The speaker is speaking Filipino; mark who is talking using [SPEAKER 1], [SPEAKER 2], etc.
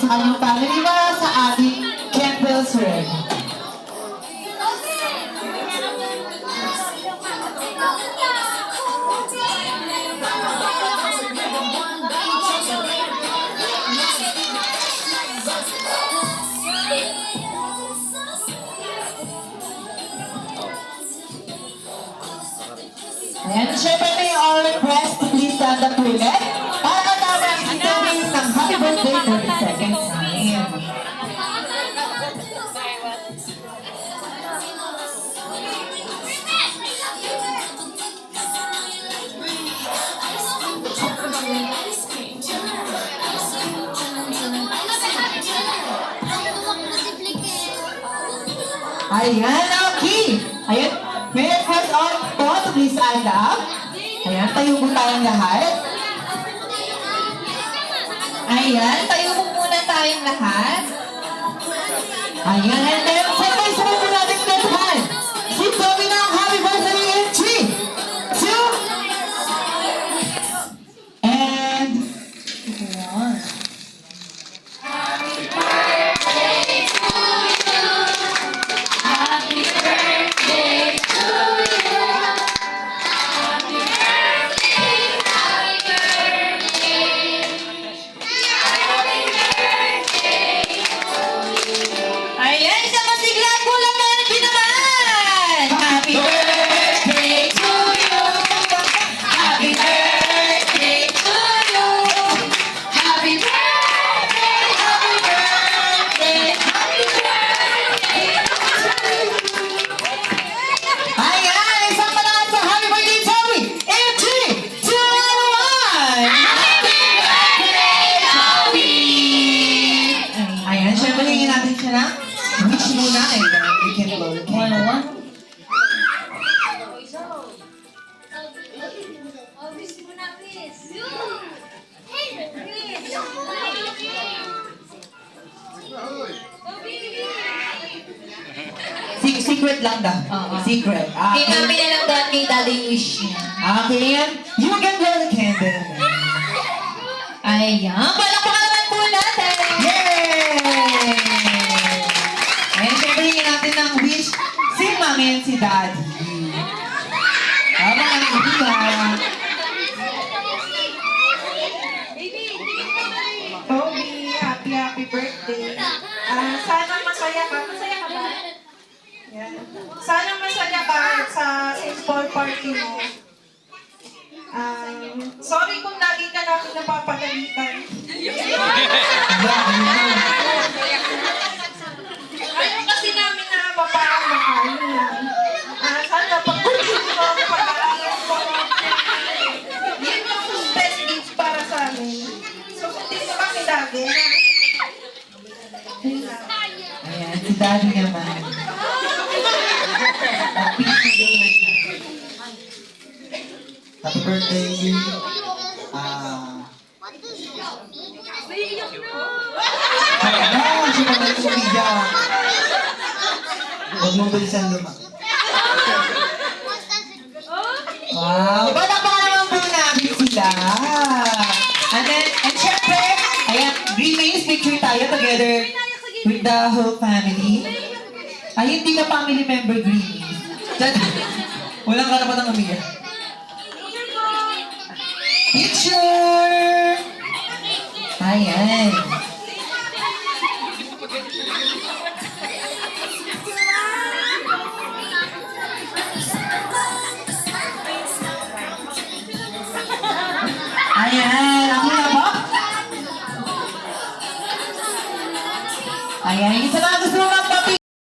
[SPEAKER 1] sa kanyang family para sa ating Campbell's Red. Ayan, syempre may all request, please stand up ulit. Para katama ang ituwis ng happy birthday for the second time. Ayan, okay. Ayan, may request on to please stand up. Ayan, tayo po tayong lahat. Ayan, tayo po muna tayong lahat. Ayan, and then, sabay-sabay po natin kantahan. Si Toby ng happy birthday in 3, 2, and 1. Wish muna and then we can blow the candle. Secret lang daw. Secret.
[SPEAKER 2] Hindi namin alam dahil kay Daddy wish niya.
[SPEAKER 1] Okay, and you can blow the candle.
[SPEAKER 2] Ayan, palakpakan naman po natin.
[SPEAKER 1] Yay! And syempre hingin natin ng wish si Mami and si Daddy. Mga kaibigan.
[SPEAKER 3] Toby, happy birthday. Sana masaya ka. Masaya ka ba? Yan. Sana masaya ka sa Paul party mo. Sorry kung lagi ka namin napapagalitan. Ayaw kasi namin na mapapamahal lang. Sana pag-ulit mo, pag-aaral mo. Yun yung best gift para sa amin. So, dito kami lagi.
[SPEAKER 1] Ayan, si Daddy naman. Happy birthday. Happy birthday. Ayan, siya pa may kumiga. Huwag mong bilisan luma. Wow, bata pa naman po namin sila. And syempre, ayan, remains picture tayo together with the whole family. Ay, hindi ka family member, Greenies. Walang karapatang umiyak. Picture! Ayan. Ayan, ako na ba? Ayan, isa na gusto mo